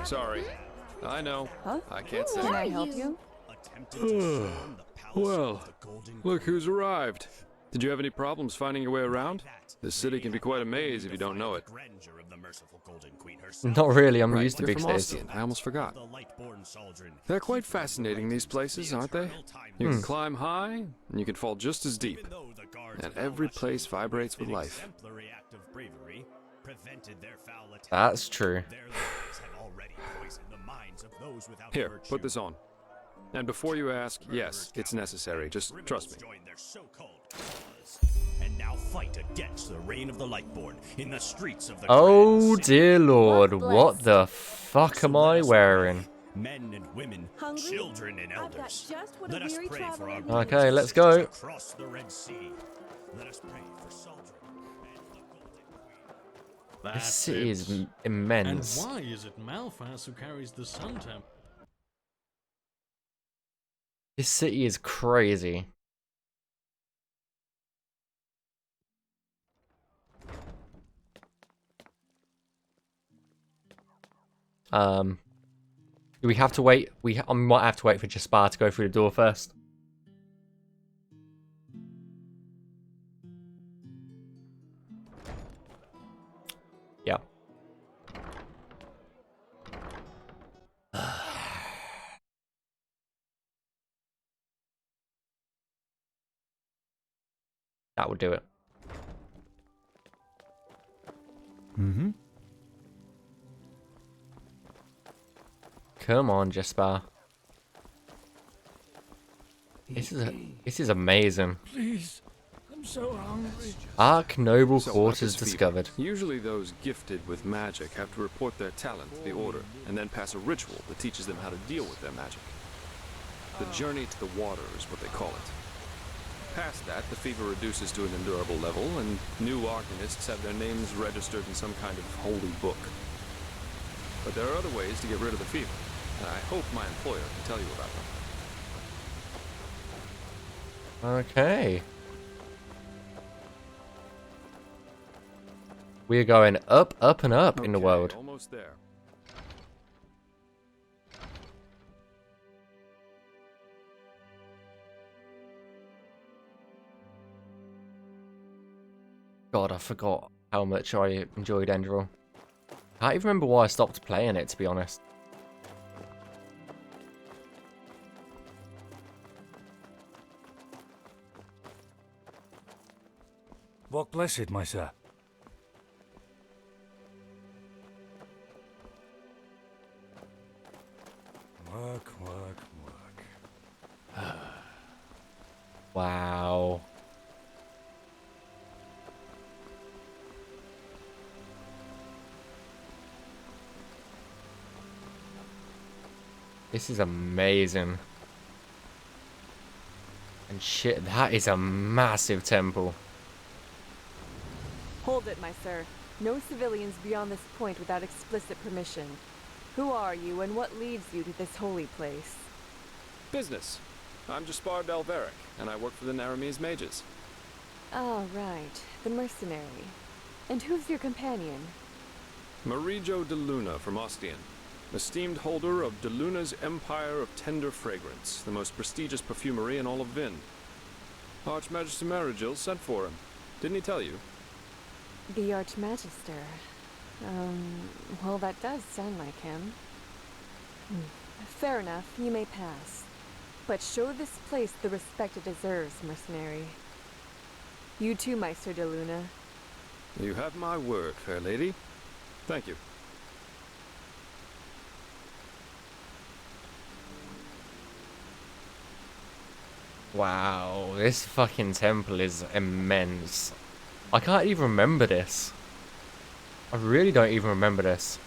Sorry. I know. Huh? I can't say. Can I help you? Well, look who's arrived. Did you have any problems finding your way around? This city can be quite a maze if you don't know it. Not really, I'm Right, used to you're big from cities. Ostian. I almost forgot. They're quite fascinating, these places, aren't they? You can climb high, and you can fall just as deep. And every place vibrates with life. That's true. Here, put this on. And before you ask, yes, it's necessary. Just trust me. And now fight against the reign of the Lightborn in the streets of the Oh Grand City. dear lord, God what bless. the fuck am I wearing? Men and women, Hungry? children and I've got elders. just what a Let us weary pray for our traveler brothers Okay, and let's sisters go. across the Red Sea. Let us pray for Saldren and the Golden Queen. This city is immense. And why is it Malphas who carries the Sun Temple? This city is crazy. Do we have to wait? I might have to wait for Jaspar to go through the door first. Yeah. That would do it. Mm-hmm. Come on, Jaspar. This is amazing. Please, I'm so hungry. Ark Noble So, Quarters Lapis Fever. discovered. Usually those gifted with magic have to report their talent to the Order, and then pass a ritual that teaches them how to deal with their magic. The journey to the water is what they call it. Past that, the fever reduces to an endurable level, and new Arcanists have their names registered in some kind of holy book. But there are other ways to get rid of the fever, and I hope my employer can tell you about them. Okay. We're going up, up, and up in the Okay, world. Almost there. God, I forgot how much I enjoyed Enderal. I can't even remember why I stopped playing it, to be honest. Walk blessed, my sir. Work, work, work. Wow. This is amazing. And shit, that is a massive temple. Hold it, my sir. No civilians beyond this point without explicit permission. Who are you, and what leads you to this holy place? Business. I'm Jaspar Dalveric, and I work for the Naramese mages. Oh, right. The mercenary. And who's your companion? Marijo de Luna from Ostian, esteemed holder of de Luna's Empire of Tender Fragrance, the most prestigious perfumery in all of Vin. Archmagister Marigil sent for him. Didn't he tell you? The Archmagister. Well, that does sound like him. Fair enough, you may pass. But show this place the respect it deserves, mercenary. You too, Meister de Luna. You have my word, fair lady. Thank you. Wow, this fucking temple is immense. I can't even remember this. I really don't even remember this.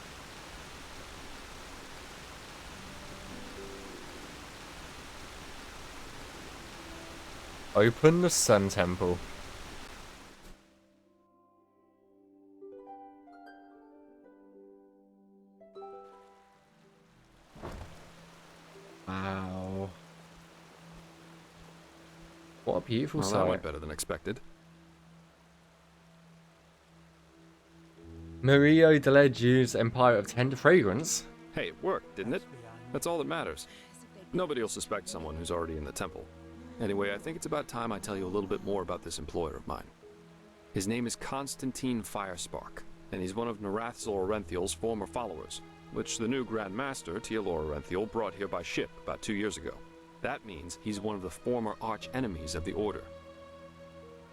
Open the Sun Temple. Wow. What a beautiful Well, that went sight. better than expected. Mario de la Jeu's Empire of Tender Fragrance. Hey, it worked, didn't it? That's all that matters. Nobody will suspect someone who's already in the temple. Anyway, I think it's about time I tell you a little bit more about this employer of mine. His name is Constantine Firespark, and he's one of Narathzil Orenthiel's former followers, which the new Grand Master, Tealor Orenthiel, brought here by ship about 2 years ago. That means he's one of the former arch-enemies of the Order.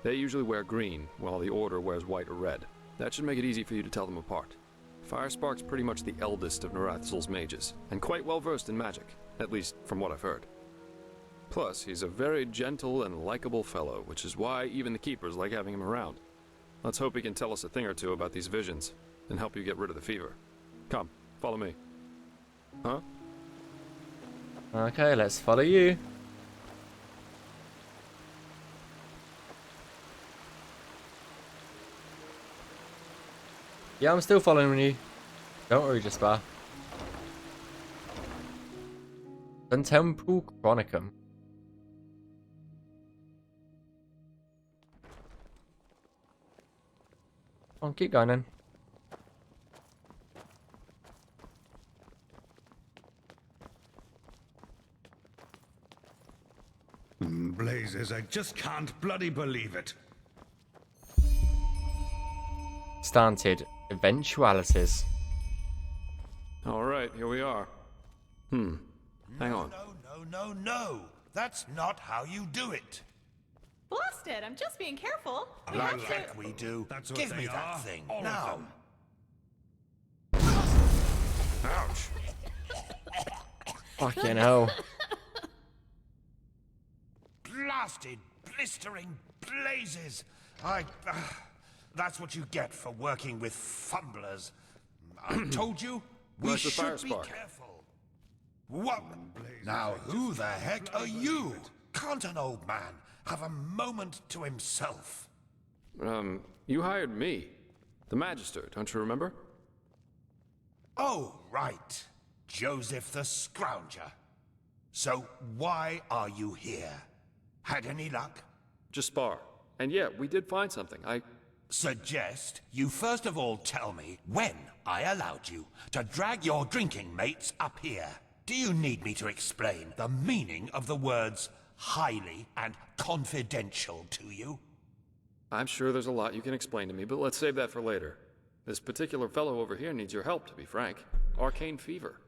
They usually wear green, while the Order wears white or red. That should make it easy for you to tell them apart. Firespark's pretty much the eldest of Narathzil's mages, and quite well versed in magic, at least from what I've heard. Plus, he's a very gentle and likable fellow, which is why even the Keepers like having him around. Let's hope he can tell us a thing or two about these visions, and help you get rid of the fever. Come, follow me. Huh? Okay, let's follow you. Yeah, I'm still following you. Don't worry, Jasper. The Temple Chronicum. Oh, keep going then. Blazes, I just can't bloody believe it. Stunted eventualities. All right, here we are. Hang on. No. That's not how you do it. Blast it! I'm just being careful. We Like have to. heck we do. That's what Give they me are, that thing all of now. them. Ouch. Fucking hell. Blasted, blistering blazes. That's what you get for working with fumblers. I told you, we Where's the should be Firespark? careful. What? Now, who the heck are you? Can't an old man have a moment to himself? You hired me. The Magister, don't you remember? Oh, right. Joseph the Scrounger. So why are you here? Had any luck? Just spar. And yeah, we did find something. Suggest you first of all tell me when I allowed you to drag your drinking mates up here. Do you need me to explain the meaning of the words highly and confidential to you? I'm sure there's a lot you can explain to me, but let's save that for later. This particular fellow over here needs your help, to be frank. Arcane fever.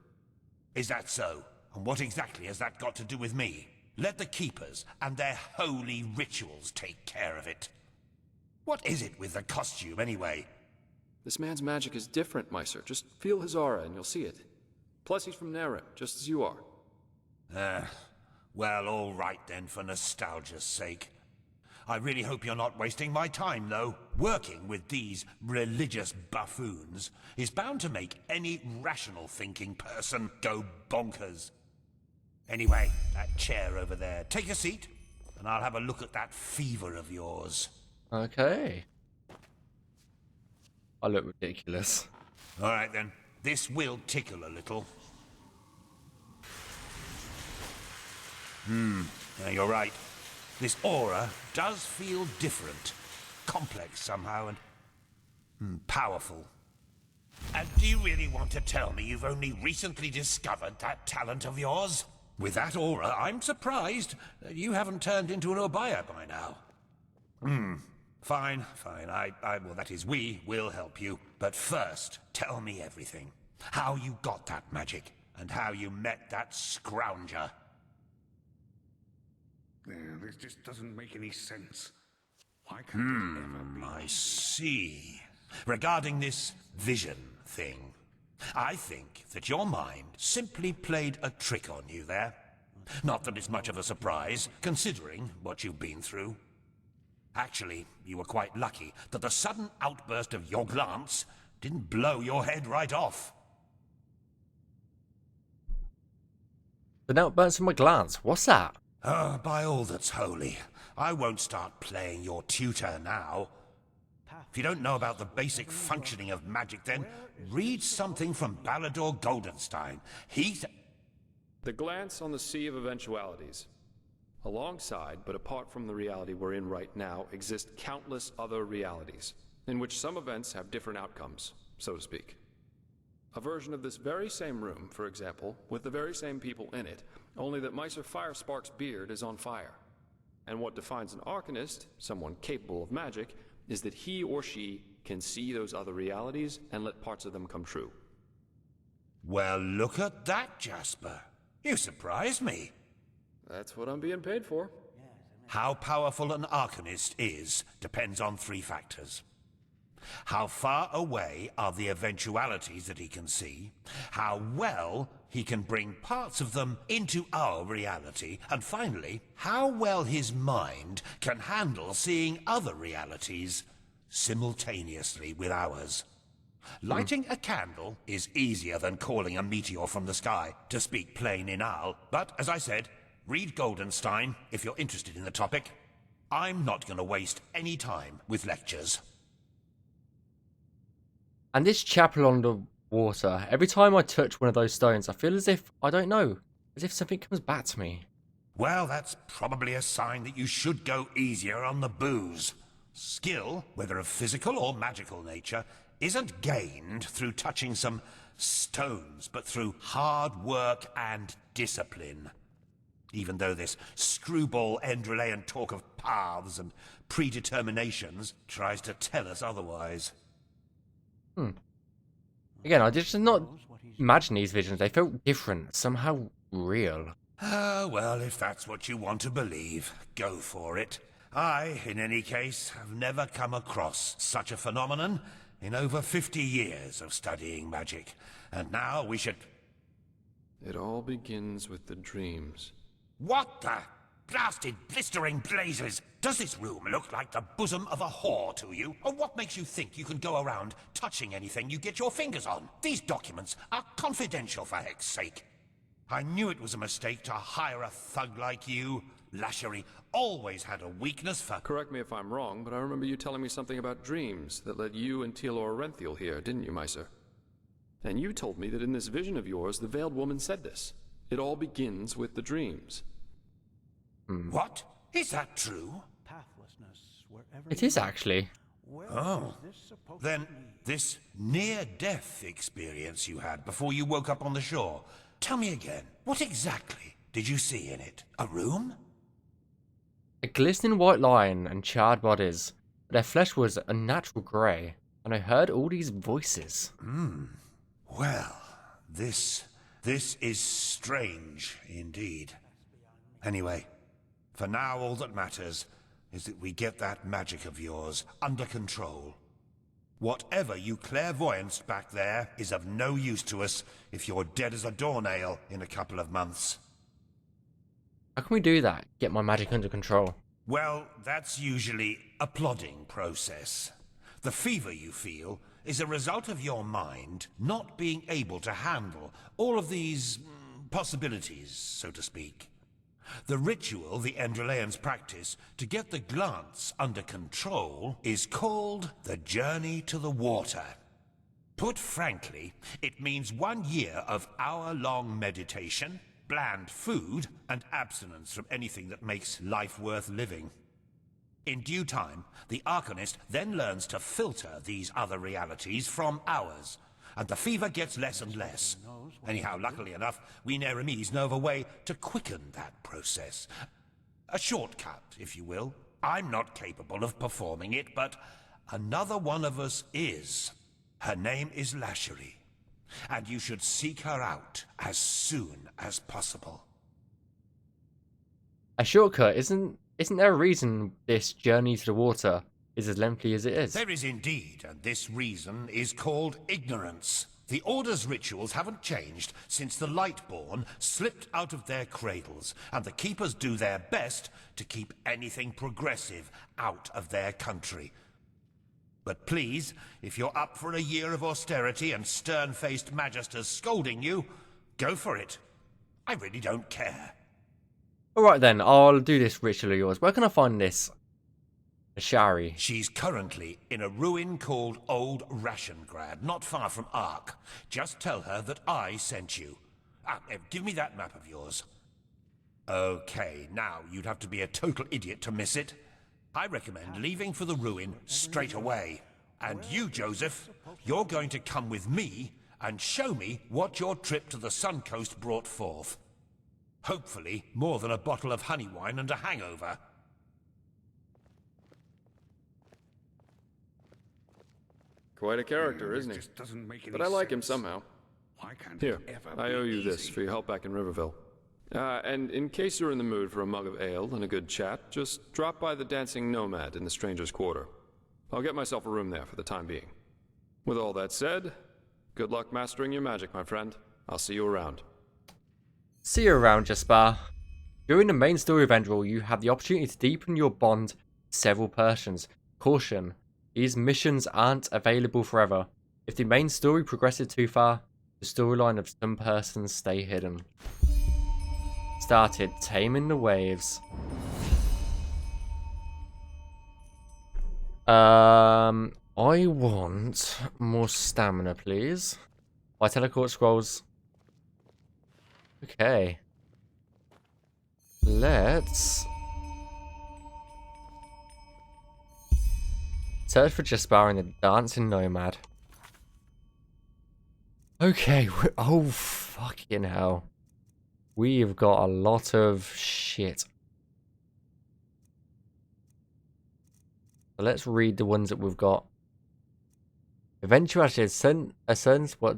Is that so? And what exactly has that got to do with me? Let the Keepers and their holy rituals take care of it. What is it with the costume, anyway? This man's magic is different, Meister. Just feel his aura and you'll see it. Plus, he's from Naren, just as you are. Well, all right then, for nostalgia's sake. I really hope you're not wasting my time, though. Working with these religious buffoons is bound to make any rational thinking person go bonkers. Anyway, that chair over there. Take a seat, and I'll have a look at that fever of yours. Okay. I look ridiculous. All right, then. This will tickle a little. Yeah, you're right. This aura does feel different. Complex somehow, and powerful. And do you really want to tell me you've only recently discovered that talent of yours? With that aura, I'm surprised that you haven't turned into an Obaya by now. Fine. Well, that is, we will help you. But first, tell me everything. How you got that magic, and how you met that Scrounger. This just doesn't make any sense. Why can't it ever be? I see. Regarding this vision thing, I think that your mind simply played a trick on you there. Not that it's much of a surprise, considering what you've been through. Actually, you were quite lucky that the sudden outburst of your glance didn't blow your head right off. The note burns from my glance. What's that? By all that's holy, I won't start playing your tutor now. If you don't know about the basic functioning of magic, then read something from Balador Goldenstein. The glance on the sea of eventualities. Alongside, but apart from the reality we're in right now, exist countless other realities, in which some events have different outcomes, so to speak. A version of this very same room, for example, with the very same people in it, only that Meister Firespark's beard is on fire. And what defines an Arcanist, someone capable of magic, is that he or she can see those other realities and let parts of them come true. Well, look at that, Jasper. You surprised me. That's what I'm being paid for. How powerful an Arcanist is depends on 3 factors. How far away are the eventualities that he can see, how well he can bring parts of them into our reality, and finally, how well his mind can handle seeing other realities simultaneously with ours. Lighting a candle is easier than calling a meteor from the sky, to speak plain Enderal. But, as I said, read Goldenstein if you're interested in the topic. I'm not going to waste any time with lectures. And this chapel on the water, every time I touch one of those stones, I feel as if, I don't know, as if something comes back to me. Well, that's probably a sign that you should go easier on the booze. Skill, whether of physical or magical nature, isn't gained through touching some stones, but through hard work and discipline. Even though this screwball Enderalian talk of paths and predeterminations tries to tell us otherwise. Again, I just did not imagine these visions. They felt different, somehow real. Well, if that's what you want to believe, go for it. I, in any case, have never come across such a phenomenon in over 50 years of studying magic. And now we should... It all begins with the dreams. What the blasted blistering blazes? Does this room look like the bosom of a whore to you? Or what makes you think you can go around touching anything you get your fingers on? These documents are confidential, for heck's sake. I knew it was a mistake to hire a thug like you. Lashery always had a weakness for... Correct me if I'm wrong, but I remember you telling me something about dreams that led you and Telor Renthiel here, didn't you, Meiser? And you told me that in this vision of yours, the Veiled Woman said this. It all begins with the dreams. What? Is that true? It is actually. Oh. Then this near-death experience you had before you woke up on the shore. Tell me again, what exactly did you see in it? A room? A glistening white lion and charred bodies. Their flesh was a natural grey, and I heard all these voices. Well, this is strange indeed. Anyway, for now all that matters is that we get that magic of yours under control. Whatever you clairvoyanced back there is of no use to us if you're dead as a doornail in a couple of months. How can we do that? Get my magic under control? Well, that's usually a plodding process. The fever you feel is a result of your mind not being able to handle all of these possibilities, so to speak. The ritual the Enderalians practice to get the glance under control is called the Journey to the Water. Put frankly, it means 1 year of hour-long meditation, bland food, and abstinence from anything that makes life worth living. In due time, the Arcanist then learns to filter these other realities from ours, and the fever gets less and less. Anyhow, luckily enough, we Neremes know of a way to quicken that process. A shortcut, if you will. I'm not capable of performing it, but another one of us is. Her name is Lashery, and you should seek her out as soon as possible. A shortcut? Isn't there a reason this journey to the water is as lengthy as it is? There is indeed, and this reason is called ignorance. The Order's rituals haven't changed since the Lightborn slipped out of their cradles, and the Keepers do their best to keep anything progressive out of their country. But please, if you're up for a year of austerity and stern-faced magisters scolding you, go for it. I really don't care. Alright then, I'll do this ritual of yours. Where can I find this? Ashari. She's currently in a ruin called Old Rashengrad, not far from Ark. Just tell her that I sent you. Give me that map of yours. Okay, now you'd have to be a total idiot to miss it. I recommend leaving for the ruin straight away. And you, Joseph, you're going to come with me and show me what your trip to the Sun Coast brought forth. Hopefully, more than a bottle of honey wine and a hangover. Quite a character, It isn't he? just doesn't make any But I like him sense. somehow. Why can't Here, it ever I be owe you this easy? for your help back in Riverville. And in case you're in the mood for a mug of ale and a good chat, just drop by the Dancing Nomad in the Stranger's Quarter. I'll get myself a room there for the time being. With all that said, good luck mastering your magic, my friend. I'll see you around. See you around, Jasper. During the main story of Enderal, you have the opportunity to deepen your bond with several persons. Caution, these missions aren't available forever. If the main story progresses too far, the storyline of some persons stay hidden. Started Taming the Waves. I want more stamina, please. My teleport scrolls. Okay. Let's search for Jasper in the Dancing Nomad. Okay, oh fucking hell. We've got a lot of shit. So let's read the ones that we've got. Eventuality ascends what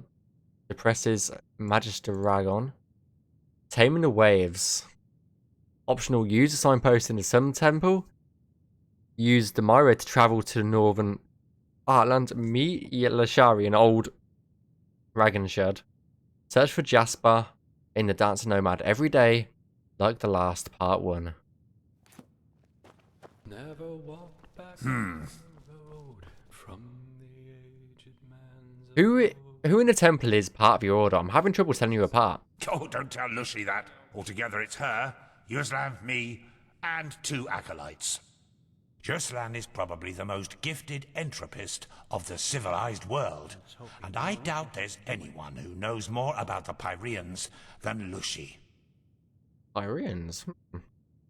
depresses Magister Dragon. Taming the Waves. Optional, use a signpost in the Sun Temple. Use the Myra to travel to the northern Heartland. Meet Lashari, an old dragon shed. Search for Jasper in the Dancing Nomad every day, like the last part 1. Never walked back on the road from the aged man's Who in the temple is part of your order? I'm having trouble telling you apart. Oh, don't tell Lucy that. Altogether, it's her, Yuslan, me, and 2 acolytes. Yuslan is probably the most gifted entropist of the civilized world, and I doubt there's anyone who knows more about the Pyreans than Lucy. Pyreans?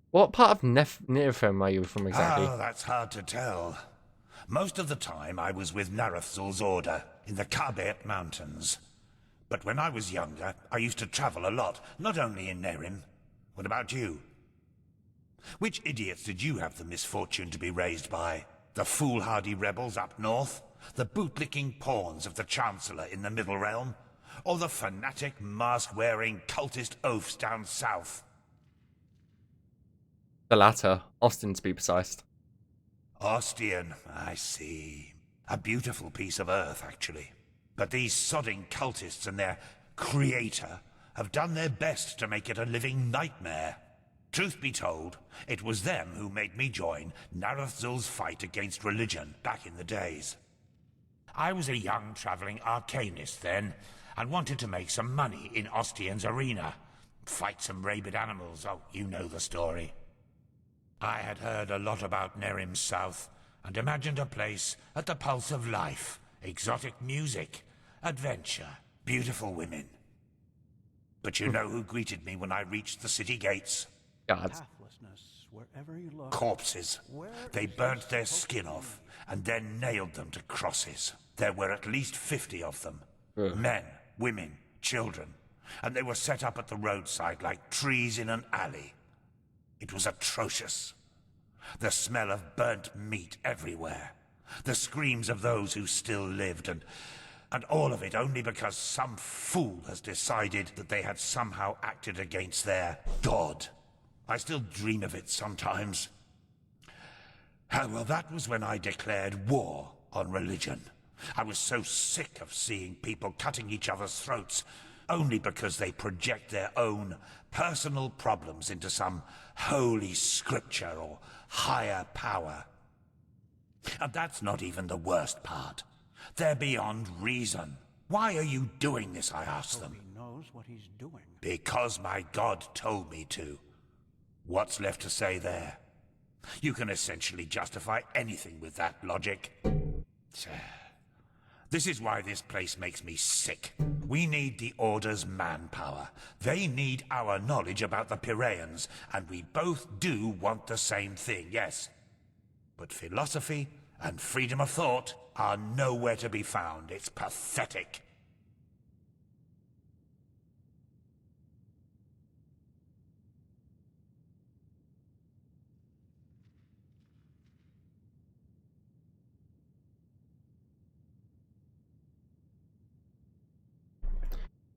What part of Niflheim are you from exactly? Oh, that's hard to tell. Most of the time I was with Narathzul's order in the Kabet Mountains. But when I was younger, I used to travel a lot, not only in Nerim. What about you? Which idiots did you have the misfortune to be raised by? The foolhardy rebels up north? The bootlicking pawns of the Chancellor in the Middle Realm? Or the fanatic, mask-wearing cultist oafs down south? The latter, Austin to be precise. Ostian, I see. A beautiful piece of earth, actually. But these sodding cultists and their creator have done their best to make it a living nightmare. Truth be told, it was them who made me join Narathzul's fight against religion back in the days. I was a young traveling arcanist then, and wanted to make some money in Ostian's arena. Fight some rabid animals, oh, you know the story. I had heard a lot about Nerim's south, and imagined a place at the pulse of life, exotic music, adventure, beautiful women. But you know who greeted me when I reached the city gates? Guards. Corpses. They burnt their skin off, and then nailed them to crosses. There were at least 50 of them. Men, women, children. And they were set up at the roadside like trees in an alley. It was atrocious. The smell of burnt meat everywhere. The screams of those who still lived, and all of it only because some fool has decided that they had somehow acted against their god. I still dream of it sometimes. Well, that was when I declared war on religion. I was so sick of seeing people cutting each other's throats only because they project their own personal problems into some holy scripture or higher power. And that's not even the worst part. They're beyond reason. Why are you doing this, I asked them. He knows what he's doing. Because my god told me to. What's left to say there? You can essentially justify anything with that logic. This is why this place makes me sick. We need the Order's manpower. They need our knowledge about the Piraeans, and we both do want the same thing, yes. But philosophy and freedom of thought are nowhere to be found. It's pathetic.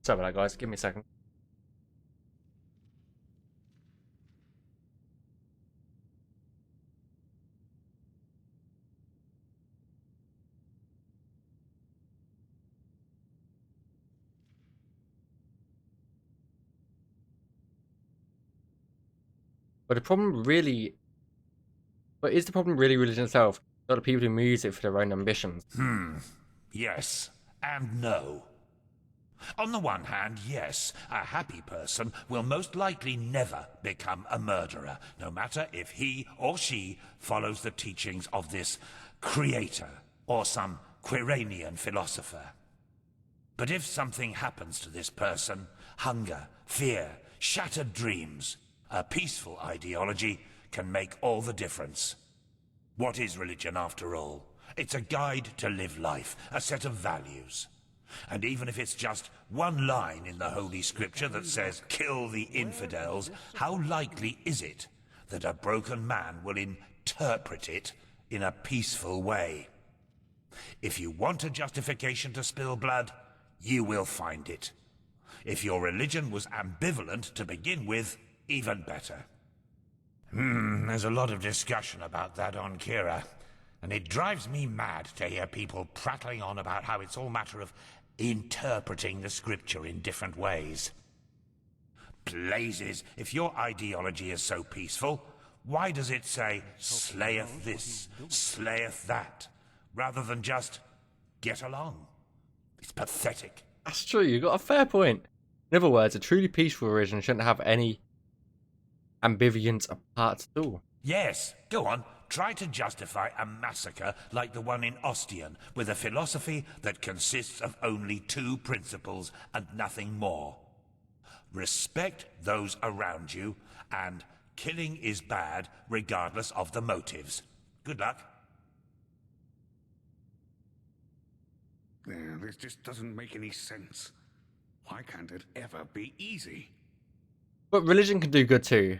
Sorry about that, guys. Give me a second. But the problem really... But is the problem really religion itself? Not the people who use it for their own ambitions? Yes, and no. On the one hand, yes, a happy person will most likely never become a murderer, no matter if he or she follows the teachings of this creator or some Quiranian philosopher. But if something happens to this person, hunger, fear, shattered dreams, a peaceful ideology can make all the difference. What is religion, after all? It's a guide to live life, a set of values. And even if it's just one line in the Holy Scripture that says, "Kill the infidels," how likely is it that a broken man will interpret it in a peaceful way? If you want a justification to spill blood, you will find it. If your religion was ambivalent to begin with, even better. There's a lot of discussion about that on Kira, and it drives me mad to hear people prattling on about how it's all a matter of interpreting the scripture in different ways. Blazes, if your ideology is so peaceful, why does it say, "slayeth this, slayeth that," rather than just get along? It's pathetic. That's true, you got a fair point. In other words, a truly peaceful religion shouldn't have any ambivalence parts at all. Yes, go on. Try to justify a massacre like the one in Ostian with a philosophy that consists of only two principles and nothing more. Respect those around you, and killing is bad regardless of the motives. Good luck. This just doesn't make any sense. Why can't it ever be easy? But religion can do good too.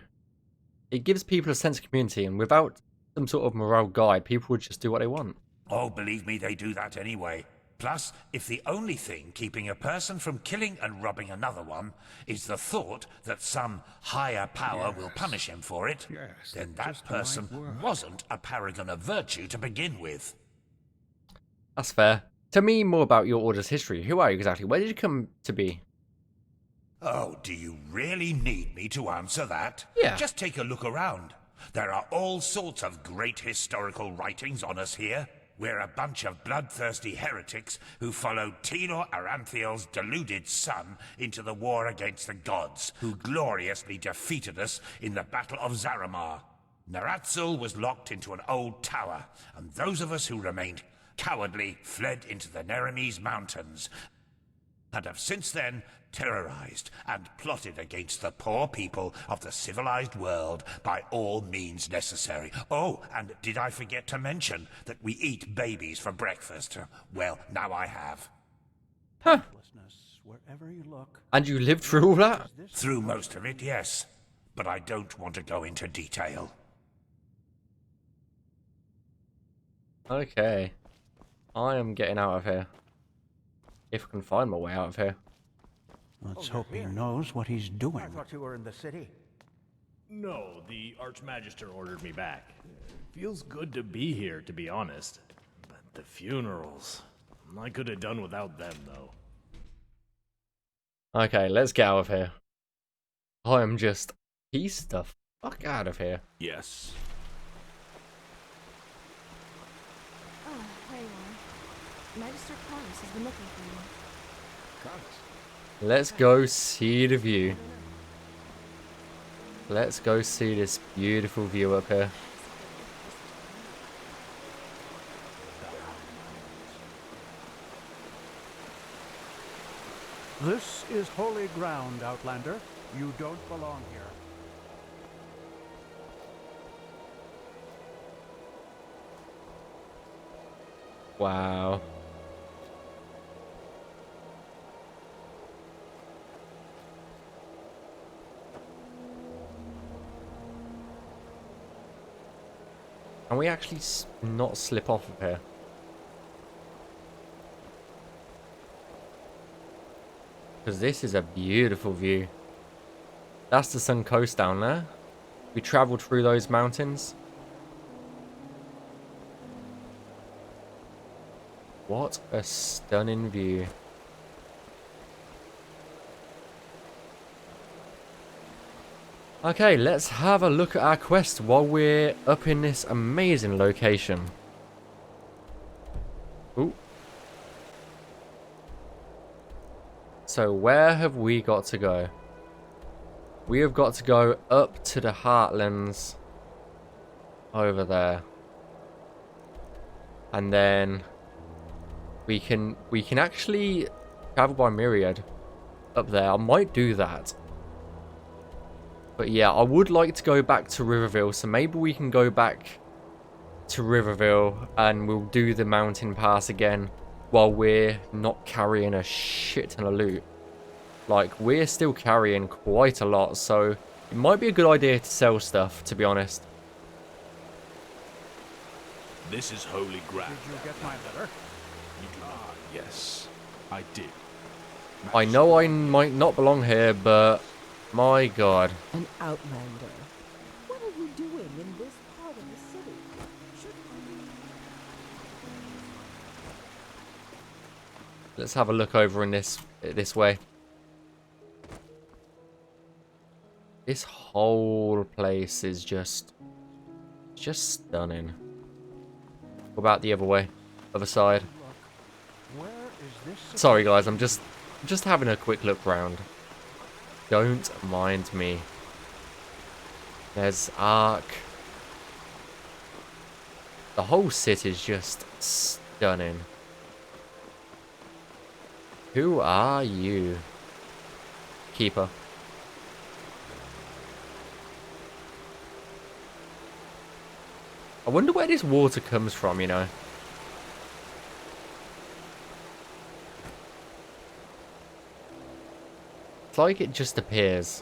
It gives people a sense of community, and without some sort of morale guide, people would just do what they want. Oh, believe me, they do that anyway. Plus, if the only thing keeping a person from killing and robbing another one is the thought that some higher power will punish him for it, Yes, then it that just might person work. wasn't a paragon of virtue to begin with. That's fair. Tell me more about your order's history. Who are you exactly? Where did you come to be? Oh, do you really need me to answer that? Yeah. Just take a look around. There are all sorts of great historical writings on us here. We're a bunch of bloodthirsty heretics who followed Tenor Aranthiel's deluded son into the war against the gods, who gloriously defeated us in the Battle of Zaramar. Naratzul was locked into an old tower, and those of us who remained cowardly fled into the Neremes Mountains, and have since then terrorized and plotted against the poor people of the civilized world by all means necessary. Oh, and did I forget to mention that we eat babies for breakfast? Well, now I have. Huh. Wherever you look. And you lived through all that? Through most of it, yes. But I don't want to go into detail. Okay. I am getting out of here. If I can find my way out of here. Let's hope he knows what he's doing. I thought you were in the city. No, the Archmagister ordered me back. Feels good to be here, to be honest. But the funerals... I could have done without them, though. Okay, let's get out of here. I am just... Piece the fuck out of here. Yes. Oh, there you are. Magister Clarence has been looking for you. Let's go see the view. Let's go see this beautiful view up here. This is holy ground, Outlander. You don't belong here. Wow. Can we actually not slip off of here? Because this is a beautiful view. That's the Sun Coast down there. We travelled through those mountains. What a stunning view. Okay, let's have a look at our quest while we're up in this amazing location. Ooh. So where have we got to go? We have got to go up to the Heartlands over there. And then we can actually travel by Myriad up there. I might do that. But yeah, I would like to go back to Riverville, so maybe we can go back to Riverville and we'll do the mountain pass again while we're not carrying a shit ton of loot. Like, we're still carrying quite a lot, so it might be a good idea to sell stuff, to be honest. This is holy ground. Did you get my letter? Yes, I did. I know I might not belong here, but my god. An outlander. What are you doing in this part of the city? Let's have a look over in this way. This whole place is just stunning. What about the other way? Other side? Where is this? Sorry guys, I'm just having a quick look round. Don't mind me. There's Ark. The whole city is just stunning. Who are you? Keeper. I wonder where this water comes from, you know. It's like it just appears.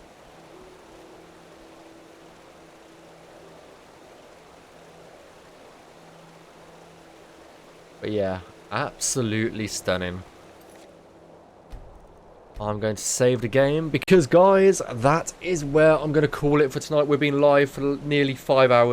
But yeah, absolutely stunning. I'm going to save the game because, guys, that is where I'm going to call it for tonight. We've been live for nearly 5 hours.